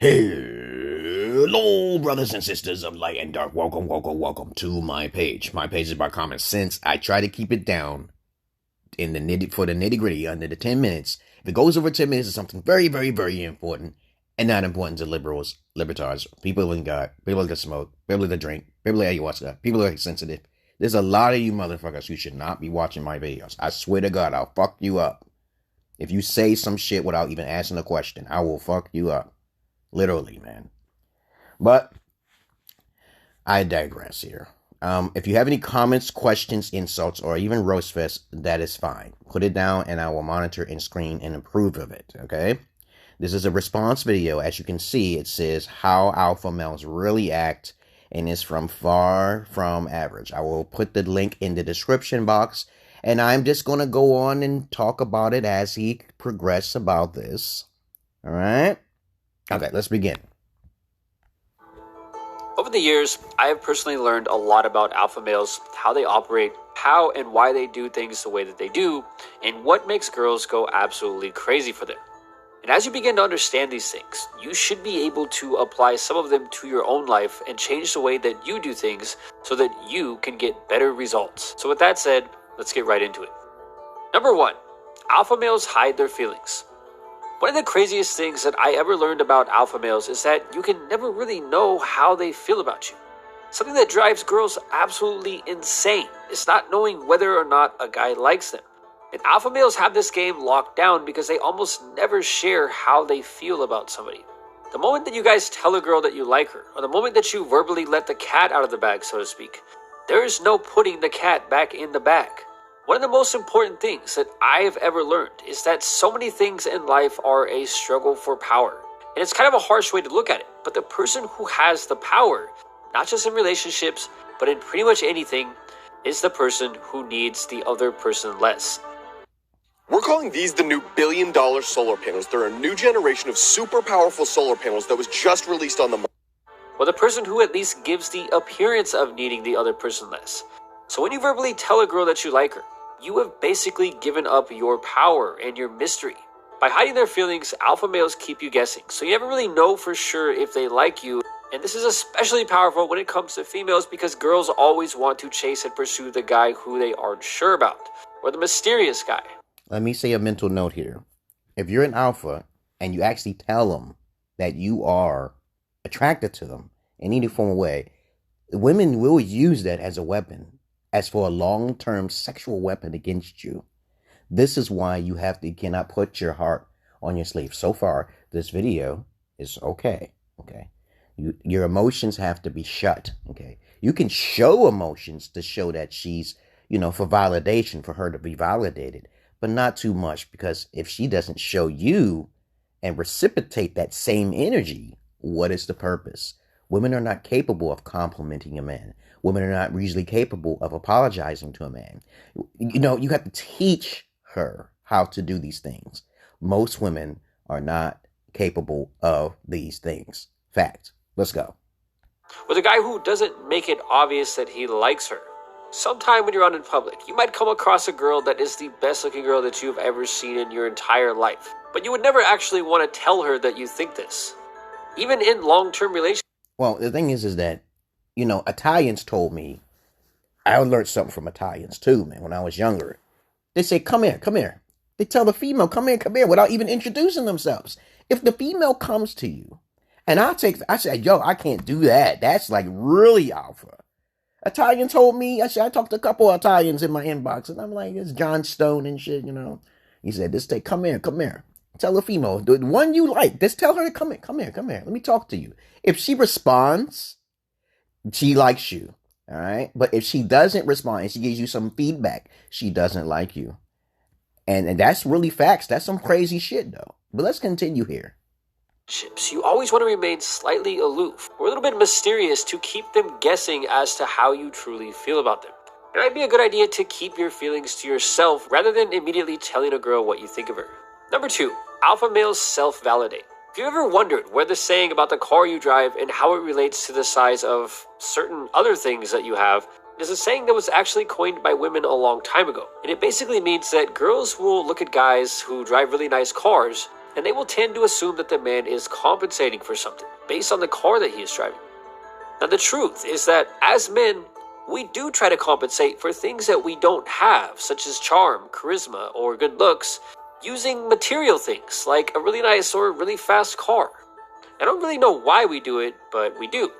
Hello, brothers and sisters of light and dark. Welcome to my page. My page is about common sense. I try to keep it down in the nitty gritty under the 10 minutes. If it goes over 10 minutes, it's something very, very, very important and not important to liberals, libertards, people in God, people that smoke, people that drink, people that ayahuasca, people that are sensitive. There's a lot of you motherfuckers who should not be watching my videos. I swear to God, I'll fuck you up. If you say some shit without even asking a question, I will fuck you up. Literally, man. But I digress here. If you have any comments, questions, insults, or even roast fest, that is fine. Put it down and I will monitor and screen and approve of it, okay? This is a response video. As you can see, it says how alpha males really act and is from far from average. I will put the link in the description box and I'm just going to go on and talk about it as he progresses about this. All right? Okay, let's begin. Over the years, I have personally learned a lot about alpha males, how they operate, how and why they do things the way that they do, and what makes girls go absolutely crazy for them. And as you begin to understand these things, you should be able to apply some of them to your own life and change the way that you do things so that you can get better results. So with that said, let's get right into it. Number 1, alpha males hide their feelings. One of the craziest things that I ever learned about alpha males is that you can never really know how they feel about you. Something that drives girls absolutely insane is not knowing whether or not a guy likes them. And alpha males have this game locked down because they almost never share how they feel about somebody. The moment that you guys tell a girl that you like her, or the moment that you verbally let the cat out of the bag, so to speak, there is no putting the cat back in the bag. One of the most important things that I have ever learned is that so many things in life are a struggle for power. And it's kind of a harsh way to look at it, but the person who has the power, not just in relationships, but in pretty much anything, is the person who needs the other person less. We're calling these the new billion-dollar solar panels. They're a new generation of super powerful solar panels that was just released on the market. Well, the person who at least gives the appearance of needing the other person less. So when you verbally tell a girl that you like her, you have basically given up your power and your mystery. By hiding their feelings, alpha males keep you guessing, so you never really know for sure if they like you. And this is especially powerful when it comes to females because girls always want to chase and pursue the guy who they aren't sure about, or the mysterious guy. Let me say a mental note here. If you're an alpha and you actually tell them that you are attracted to them in any form of way, women will use that as a weapon. As for a long-term sexual weapon against you. This is why you cannot put your heart on your sleeve. So far, this video is okay. Your emotions have to be shut. Okay. You can show emotions to show that she's, for validation, for her to be validated, but not too much, because if she doesn't show you and reciprocate that same energy, what is the purpose? Women are not capable of complimenting a man. Women are not usually capable of apologizing to a man. You have to teach her how to do these things. Most women are not capable of these things. Fact. Let's go. With a guy who doesn't make it obvious that he likes her. Sometime when you're out in public, you might come across a girl that is the best looking girl that you've ever seen in your entire life. But you would never actually want to tell her that you think this. Even in long-term relationships. Well, the thing is that, Italians told me, I learned something from Italians too, man, when I was younger. They say, come here. They tell the female, come here, without even introducing themselves. If the female comes to you, and I say, yo, I can't do that. That's like really alpha. Italian told me, I talked to a couple of Italians in my inbox, and I'm like, it's John Stone and shit, He said, come here. Tell the female, the one you like, just tell her to come here. Let me talk to you. If she responds, she likes you, all right? But if she doesn't respond and she gives you some feedback, she doesn't like you. And that's really facts. That's some crazy shit, though. But let's continue here. You always want to remain slightly aloof or a little bit mysterious to keep them guessing as to how you truly feel about them. It might be a good idea to keep your feelings to yourself rather than immediately telling a girl what you think of her. Number 2, alpha males self-validate. If you've ever wondered where the saying about the car you drive and how it relates to the size of certain other things that you have, it is a saying that was actually coined by women a long time ago. And it basically means that girls will look at guys who drive really nice cars and and they will tend to assume that the man is compensating for something based on the car that he is driving. Now, the truth is that as men, we do try to compensate for things that we don't have, such as charm, charisma, or good looks, using material things like a really nice or really fast car. I don't really know why we do it, but we do.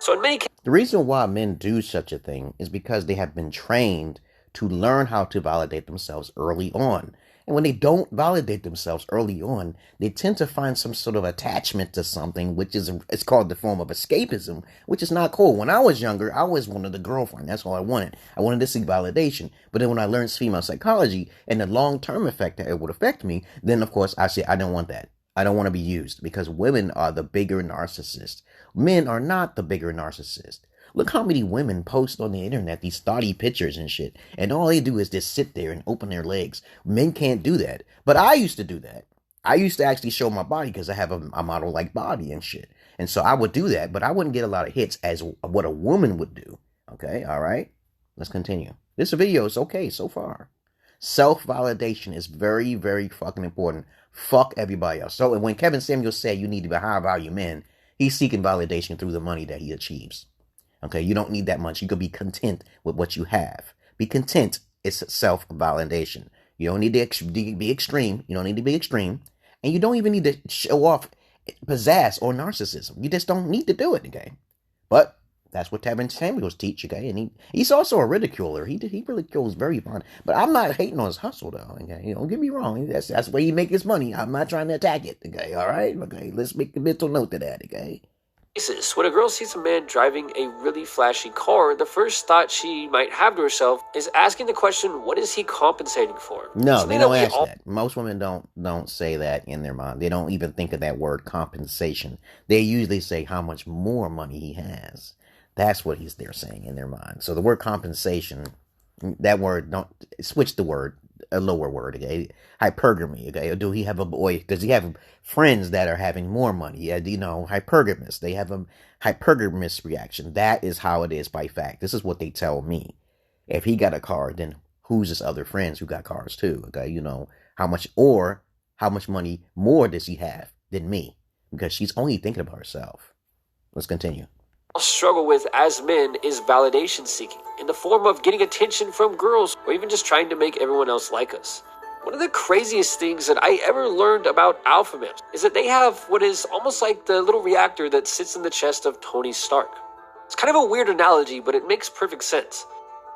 So in many cases, the reason why men do such a thing is because they have been trained to learn how to validate themselves early on. And when they don't validate themselves early on, they tend to find some sort of attachment to something, which is, it's called the form of escapism, which is not cool. When I was younger, I always wanted a girlfriend. That's all I wanted. I wanted to seek validation. But then when I learned female psychology and the long-term effect that it would affect me, then of course I said, I don't want that. I don't want to be used, because women are the bigger narcissist. Men are not the bigger narcissist. Look how many women post on the internet these thoughty pictures and shit, and all they do is just sit there and open their legs. Men can't do that. But I used to do that. I used to actually show my body because I have a model-like body and shit. And so I would do that, but I wouldn't get a lot of hits as what a woman would do. Okay, all right? Let's continue. This video is okay so far. Self-validation is very, very fucking important. Fuck everybody else. So when Kevin Samuels said you need to be high-value men, he's seeking validation through the money that he achieves. Okay, you don't need that much. You could be content with what you have. Be content. It's self-validation. You don't need to be extreme. You don't need to be extreme. And you don't even need to show off pizzazz or narcissism. You just don't need to do it, okay? But that's what Kevin Samuels teach, okay? And he's also a ridiculer. He ridicules very fun. But I'm not hating on his hustle, though, okay? Don't get me wrong. That's where he make his money. I'm not trying to attack it, okay? All right? Okay, let's make a mental note of that, okay? when a girl sees a man driving a really flashy car, the first thought she might have to herself is asking the question, what is he compensating for? No, they don't ask that. Most women don't say that in their mind. They don't even think of that word compensation. They usually say how much more money he has. That's what they're saying in their mind. So the word compensation, that word, don't switch the word, a lower word, okay? Hypergamy, okay? Do he have a boy? Does he have friends that are having more money? Yeah, hypergamous. They have a hypergamous reaction. That is how it is by fact. This is what they tell me. If he got a car, then who's his other friends who got cars too? Okay, how much money more does he have than me? Because she's only thinking about herself. Let's continue. Struggle with as men is validation seeking in the form of getting attention from girls or even just trying to make everyone else like us. One of the craziest things that I ever learned about alpha males is that they have what is almost like the little reactor that sits in the chest of Tony Stark. It's kind of a weird analogy, but it makes perfect sense.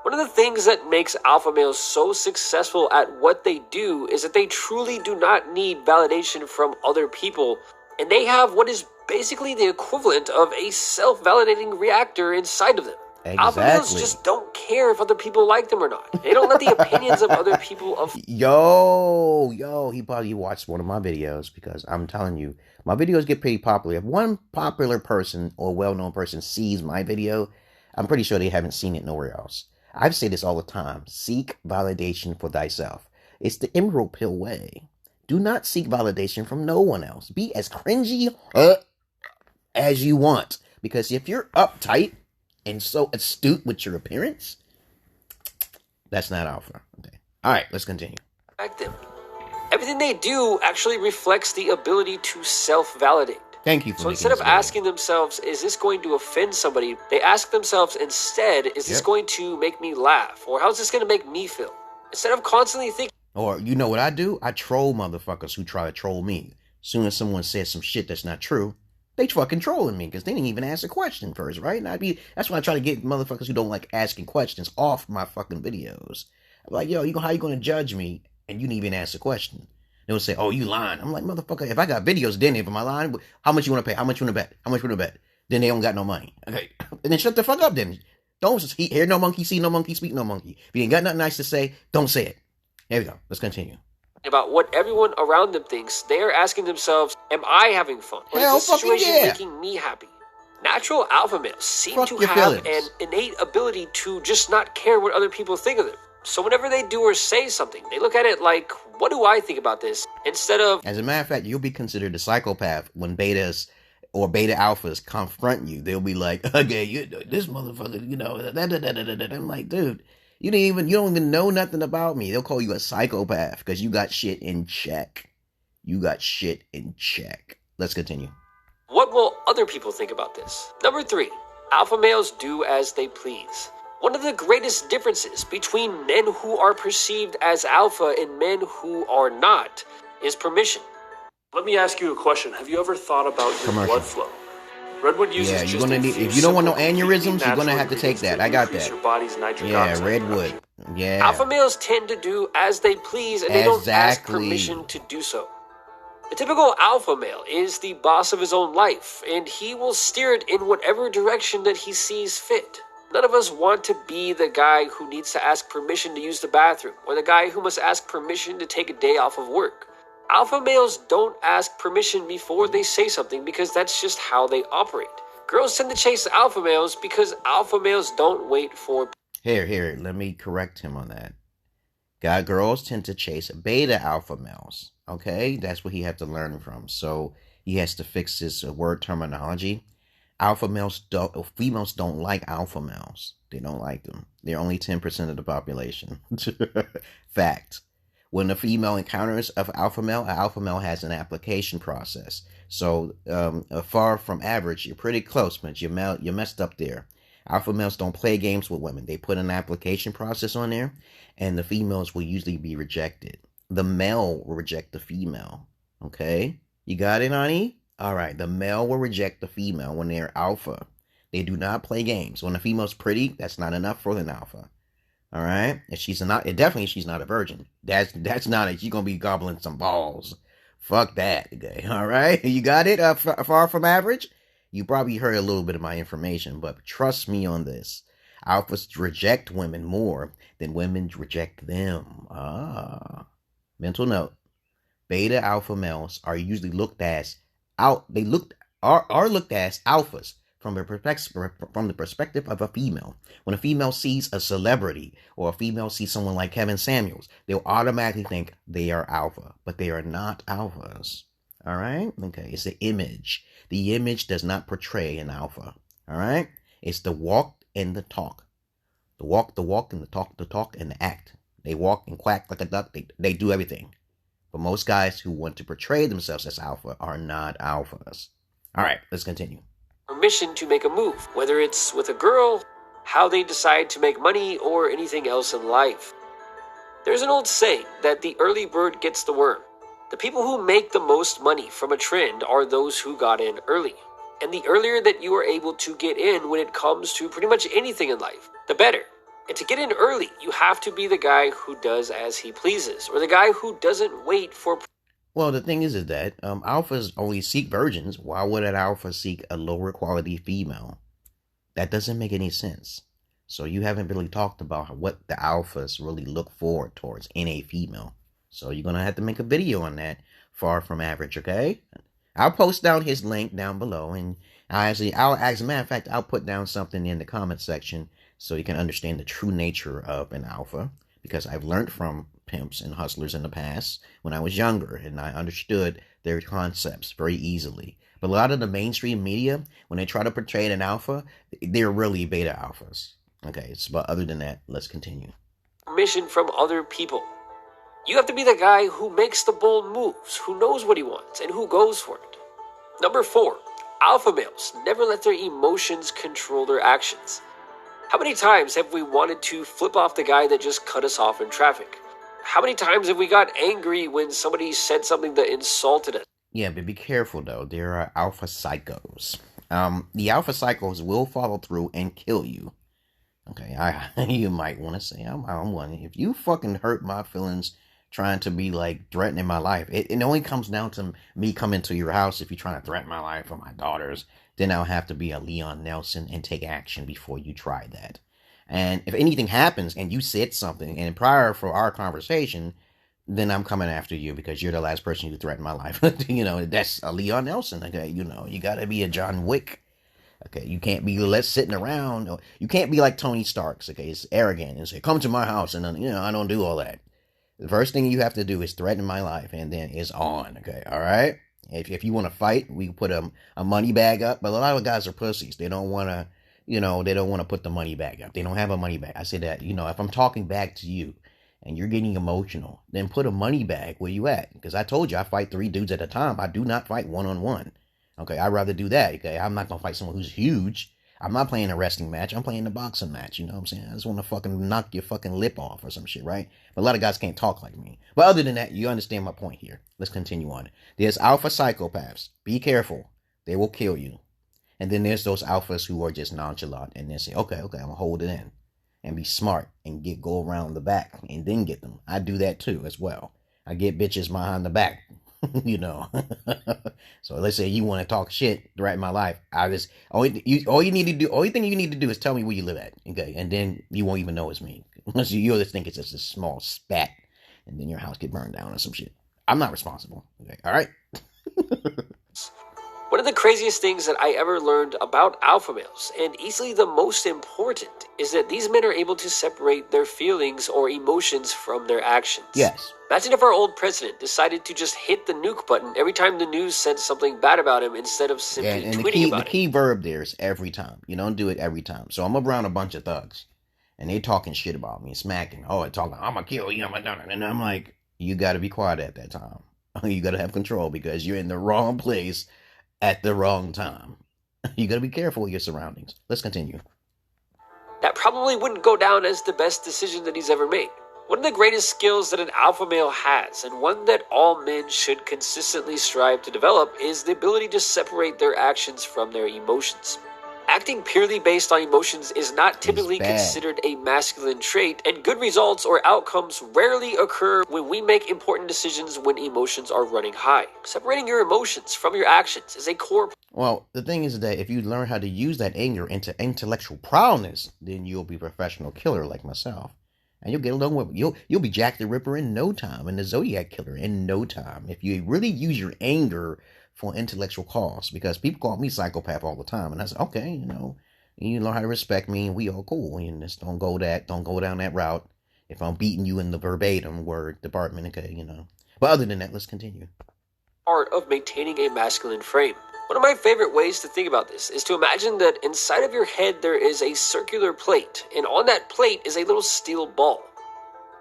One of the things that makes alpha males so successful at what they do is that they truly do not need validation from other people, and they have what is basically the equivalent of a self-validating reactor inside of them. Exactly. Alpha males just don't care if other people like them or not. They don't let the opinions of other people he probably watched one of my videos, because I'm telling you, my videos get pretty popular. If one popular person or well-known person sees my video, I'm pretty sure they haven't seen it nowhere else. I say this all the time. Seek validation for thyself. It's the emerald pill way. Do not seek validation from no one else. Be as cringy as you want. Because if you're uptight and so astute with your appearance, that's not alpha. Okay. All right, let's continue. Them. Everything they do actually reflects the ability to self-validate. Thank you for So instead of asking themselves, is this going to offend somebody? They ask themselves instead, is this going to make me laugh? Or how's this going to make me feel? Instead of constantly thinking. Or you know what I do? I troll motherfuckers who try to troll me. As soon as someone says some shit that's not true, they fucking trolling me because they didn't even ask a question first, right? And that's why I try to get motherfuckers who don't like asking questions off my fucking videos. I'm like, yo, how you going to judge me and you didn't even ask a question? They'll say, oh, you lying. I'm like, motherfucker, if I got videos, then if I lying, how much you want to pay? How much you want to bet? How much you want to bet? Then they don't got no money. Okay. And then shut the fuck up then. Don't hear no monkey, see no monkey, speak no monkey. If you ain't got nothing nice to say, don't say it. Here we go. Let's continue. About what everyone around them thinks, they are asking themselves, am I having fun? Or is this situation making me happy? Natural alpha males seem to have an innate ability to just not care what other people think of them. So whenever they do or say something, they look at it like, what do I think about this? Instead of... As a matter of fact, you'll be considered a psychopath when betas or beta alphas confront you. They'll be like, okay, this motherfucker, I'm like, dude, you don't even know nothing about me. They'll call you a psychopath because you got shit in check. you got shit in check. Let's continue. What will other people think about this? Number 3, alpha males do as they please. One of the greatest differences between men who are perceived as alpha and men who are not is permission. Let me ask you a question. Have you ever thought about your blood flow? Redwood uses yeah, you're gonna need, if you don't want no aneurysms, you're gonna have to take that. I got that. Your body's nitric yeah, oxide Redwood. production. Yeah. Alpha males tend to do as they please and they don't ask permission to do so. The typical alpha male is the boss of his own life, and he will steer it in whatever direction that he sees fit. None of us want to be the guy who needs to ask permission to use the bathroom, or the guy who must ask permission to take a day off of work. Alpha males don't ask permission before they say something because that's just how they operate. Girls tend to chase alpha males because alpha males don't wait for... Here, let me correct him on that. Girls tend to chase beta alpha males. Okay, that's what he had to learn from. So he has to fix his word terminology. Females don't like alpha males. They don't like them. They're only 10% of the population. Fact. When a female encounters an alpha male has an application process. So far from average, you're pretty close, but you're messed up there. Alpha males don't play games with women. They put an application process on there, and the females will usually be rejected. The male will reject the female. Okay? You got it, honey? All right. The male will reject the female when they're alpha. They do not play games. When a female's pretty, that's not enough for an alpha. All right? If she's not, she's not a virgin. That's not it. She's going to be gobbling some balls. Fuck that. Okay? All right? You got it? Far from average? You probably heard a little bit of my information, but trust me on this. Alphas reject women more than women reject them. Mental note. Beta alpha males are usually looked as are looked as alphas from the perspective of a female. When a female sees a celebrity or a female sees someone like Kevin Samuels, they'll automatically think they are alpha, but they are not alphas. All right? Okay, it's the image. The image does not portray an alpha. All right? It's the walk and the talk. The walk, and the talk, and the act. They walk and quack like a duck. They do everything. But most guys who want to portray themselves as alpha are not alphas. All right, let's continue. Permission to make a move, whether it's with a girl, how they decide to make money, or anything else in life. There's an old saying that the early bird gets the worm. The people who make the most money from a trend are those who got in early. And the earlier that you are able to get in when it comes to pretty much anything in life, the better. And to get in early, you have to be the guy who does as he pleases, or the guy who doesn't wait for... Well, the thing is that alphas only seek virgins. Why would an alpha seek a lower quality female? That doesn't make any sense. So you haven't really talked about what the alphas really look forward towards in a female. So you're going to have to make a video on that, far from average, okay? I'll post down his link down below, and as a matter of fact, I'll put down something in the comment section so you can understand the true nature of an alpha, because I've learned from pimps and hustlers in the past when I was younger, and I understood their concepts very easily. But a lot of the mainstream media, when they try to portray an alpha, they're really beta alphas. Okay, but other than that, let's continue. Permission from other people. You have to be the guy who makes the bold moves, who knows what he wants, and who goes for it. Number 4, alpha males never let their emotions control their actions. How many times have we wanted to flip off the guy that just cut us off in traffic? How many times have we got angry when somebody said something that insulted us? Yeah, but be careful though. There are alpha psychos. The alpha psychos will follow through and kill you. Okay, you might want to say, I'm one. If you fucking hurt my feelings trying to be like threatening my life, it only comes down to me coming to your house. If you're trying to threaten my life or my daughters, then I'll have to be a Leon Nelson and take action before you try that. And if anything happens and you said something and prior for our conversation, then I'm coming after you because you're the last person who threatened my life. That's a Leon Nelson. Okay, you gotta be a John Wick. Okay, you can't be sitting around. You can't be like Tony Stark's. Okay, it's arrogant and say, "Come to my house," and then, I don't do all that. The first thing you have to do is threaten my life, and then it's on. Okay, all right. If you want to fight, we can put a money bag up. But a lot of guys are pussies. They don't want to. They don't want to put the money bag up. They don't have a money bag. I say that, if I'm talking back to you and you're getting emotional, then put a money bag where you at. Because I told you I fight 3 dudes at a time. I do not fight one-on-one. Okay, I'd rather do that. Okay, I'm not gonna fight someone who's huge. I'm not playing a wrestling match. I'm playing a boxing match. You know what I'm saying? I just want to fucking knock your fucking lip off or some shit, right? But a lot of guys can't talk like me. But other than that, you understand my point here. Let's continue on. There's alpha psychopaths. Be careful. They will kill you. And then there's those alphas who are just nonchalant and then say, okay, I'm gonna hold it in and be smart and go around the back and then get them. I do that too as well. I get bitches behind the back. You know. So let's say you want to talk shit throughout my life. All you need to do, only thing you need to do is tell me where you live at. Okay. And then you won't even know it's me. Unless you just think it's just a small spat and then your house get burned down or some shit. I'm not responsible. Okay. All right. One of the craziest things that I ever learned about alpha males, and easily the most important, is that these men are able to separate their feelings or emotions from their actions. Yes. Imagine if our old president decided to just hit the nuke button every time the news said something bad about him instead of simply tweeting about it. The key verb there is every time. You don't do it every time. So I'm around a bunch of thugs, and they talking shit about me, smacking. Oh, talking, I'm gonna kill you. And I'm like, you got to be quiet at that time. You got to have control because you're in the wrong place at the wrong time. You got to be careful with your surroundings. Let's continue. That probably wouldn't go down as the best decision that he's ever made. One of the greatest skills that an alpha male has, and one that all men should consistently strive to develop, is the ability to separate their actions from their emotions. Acting purely based on emotions is not typically considered a masculine trait, and good results or outcomes rarely occur when we make important decisions when emotions are running high. Separating your emotions from your actions is a core. Well, the thing is that if you learn how to use that anger into intellectual prowess, then you'll be a professional killer like myself. And you'll get along with you'll be Jack the Ripper in no time, and the Zodiac Killer in no time. If you really use your anger for intellectual cause, because people call me psychopath all the time, and I said, okay, you learn how to respect me, and we all cool. And just don't go down that route. If I'm beating you in the verbatim word department, okay, But other than that, let's continue. Part of maintaining a masculine frame. One of my favorite ways to think about this is to imagine that inside of your head there is a circular plate, and on that plate is a little steel ball.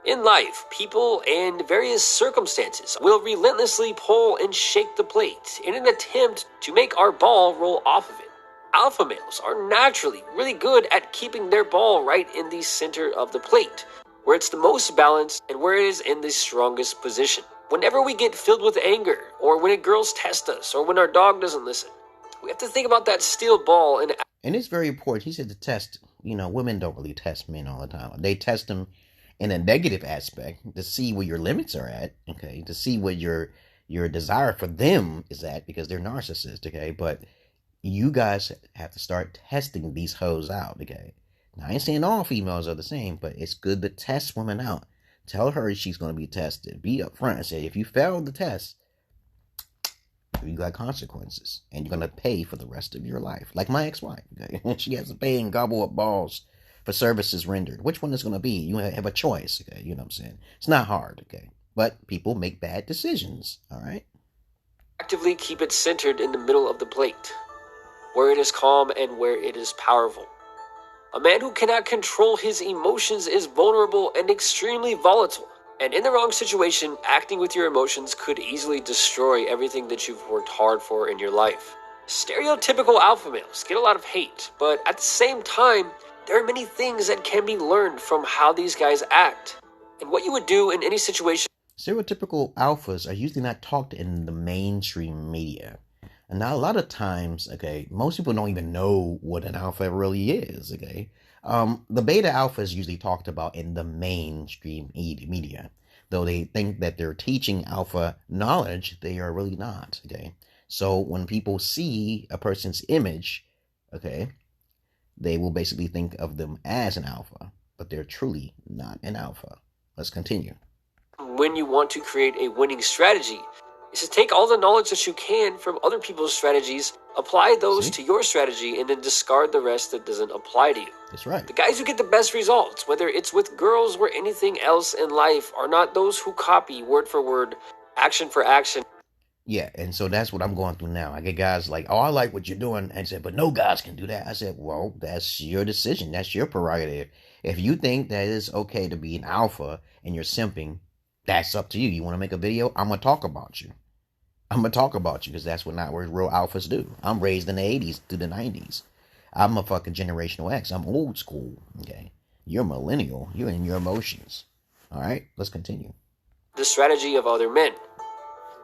In life, people and various circumstances will relentlessly pull and shake the plate in an attempt to make our ball roll off of it. Alpha males are naturally really good at keeping their ball right in the center of the plate, where it's the most balanced and where it is in the strongest position. Whenever we get filled with anger, or when girls test us, or when our dog doesn't listen, we have to think about that steel ball. And it's very important. He said to test, women don't really test men all the time. They test them in a negative aspect to see where your limits are at, okay, to see what your desire for them is at, because they're narcissists, okay. But you guys have to start testing these hoes out, okay. Now, I ain't saying all females are the same, but it's good to test women out. Tell her she's going to be tested. Be upfront and say, if you fail the test, you got consequences, and you're going to pay for the rest of your life. Like my ex-wife, okay? She has to pay and gobble up balls for services rendered. Which one is going to be? You have a choice, okay? You know what I'm saying? It's not hard, okay? But people make bad decisions, all right? Actively keep it centered in the middle of the plate, where it is calm and where it is powerful. A man who cannot control his emotions is vulnerable and extremely volatile. And in the wrong situation, acting with your emotions could easily destroy everything that you've worked hard for in your life. Stereotypical alpha males get a lot of hate, but at the same time, there are many things that can be learned from how these guys act, and what you would do in any situation. Stereotypical alphas are usually not talked in the mainstream media. And now a lot of times, okay, most people don't even know what an alpha really is, okay? The beta alpha is usually talked about in the mainstream media. Though they think that they're teaching alpha knowledge, they are really not, okay? So when people see a person's image, okay, they will basically think of them as an alpha, but they're truly not an alpha. Let's continue. When you want to create a winning strategy, is to take all the knowledge that you can from other people's strategies, apply those to your strategy, and then discard the rest that doesn't apply to you. That's right. The guys who get the best results, whether it's with girls or anything else in life, are not those who copy word for word, action for action. Yeah, and so that's what I'm going through now. I get guys like, oh, I like what you're doing. And I said, but no guys can do that. I said, well, that's your decision. That's your prerogative. If you think that it's okay to be an alpha and you're simping, that's up to you. You want to make a video? I'm going to talk about you. I'm going to talk about you because that's what not what real alphas do. I'm raised in the 80s through the 90s. I'm a fucking generational X. I'm old school. Okay. You're millennial. You're in your emotions. All right. Let's continue. The strategy of other men.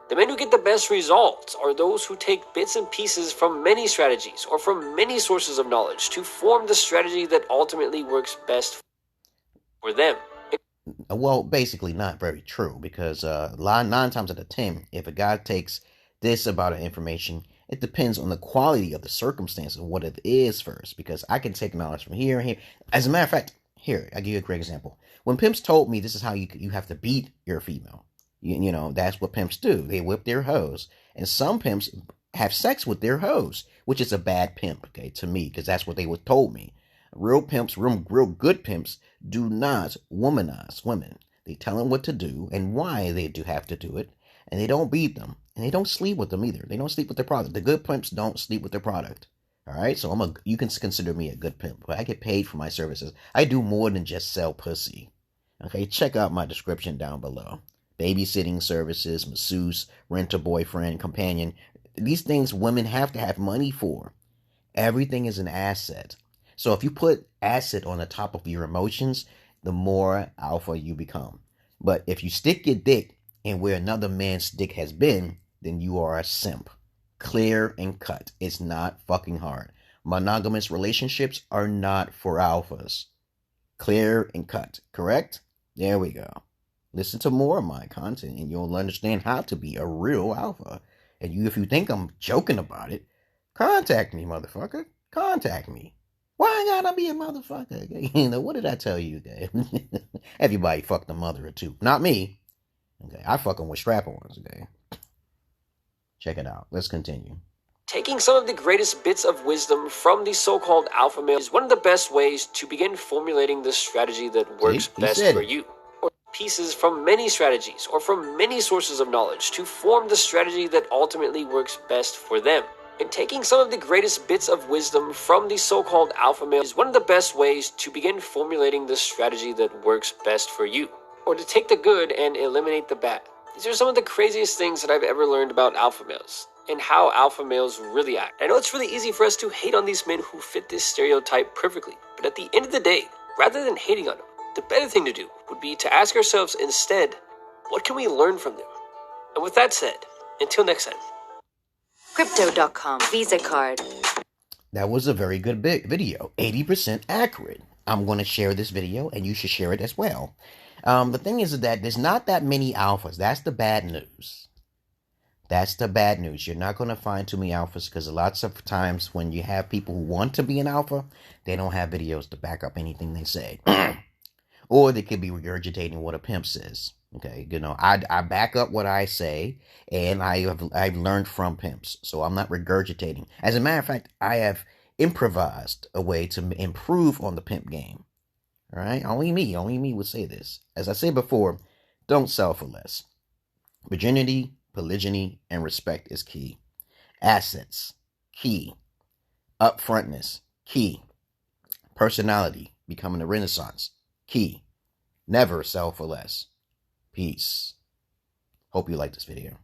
The men who get the best results are those who take bits and pieces from many strategies or from many sources of knowledge to form the strategy that ultimately works best for them. Well, basically not very true because 9 times out of 10, if a guy takes this about an information, it depends on the quality of the circumstance and what it is first, because I can take knowledge from here and here. As a matter of fact, here, I'll give you a great example. When pimps told me this is how you have to beat your female, you know, that's what pimps do. They whip their hoes. And some pimps have sex with their hoes, which is a bad pimp, okay, to me, because that's what they were told me. Real pimps, real good pimps, do not womanize women. They tell them what to do and why they do have to do it, and they don't beat them, and they don't sleep with them either. They don't sleep with their product. The good pimps don't sleep with their product. All right, so you can consider me a good pimp, but I get paid for my services. I do more than just sell pussy. Okay, check out my description down below. Babysitting services, masseuse, rent-a-boyfriend, companion. These things women have to have money for. Everything is an asset. So if you put asset on the top of your emotions, the more alpha you become. But if you stick your dick in where another man's dick has been, then you are a simp. Clear and cut. It's not fucking hard. Monogamous relationships are not for alphas. Clear and cut. Correct? There we go. Listen to more of my content and you'll understand how to be a real alpha. And if you think I'm joking about it, contact me, motherfucker. Contact me. Why I gotta be a motherfucker? You know, what did I tell you, okay? Everybody fucked a mother or two. Not me. Okay, I fuck them with strap-ons, okay? Check it out. Let's continue. Taking some of the greatest bits of wisdom from the so-called alpha male is one of the best ways to begin formulating the strategy that works best for you. Or pieces from many strategies or from many sources of knowledge to form the strategy that ultimately works best for them. And taking some of the greatest bits of wisdom from the so-called alpha male is one of the best ways to begin formulating the strategy that works best for you. Or to take the good and eliminate the bad. These are some of the craziest things that I've ever learned about alpha males and how alpha males really act. I know it's really easy for us to hate on these men who fit this stereotype perfectly, but at the end of the day, rather than hating on them, the better thing to do would be to ask ourselves instead, what can we learn from them? And with that said, until next time. Crypto.com Visa card. That was a very good video. 80% accurate. I'm going to share this video and you should share it as well. The thing is that there's not that many alphas. That's the bad news. That's the bad news. You're not going to find too many alphas because lots of times when you have people who want to be an alpha, they don't have videos to back up anything they say. Or they could be regurgitating what a pimp says. Okay, you know, I back up what I say, and I've learned from pimps, so I'm not regurgitating. As a matter of fact, I have improvised a way to improve on the pimp game. All right, only me would say this. As I said before, don't sell for less. Virginity, polygyny, and respect is key. Assets, key. Upfrontness, key. Personality, becoming a renaissance, key. Never sell for less. Peace. Hope you like this video.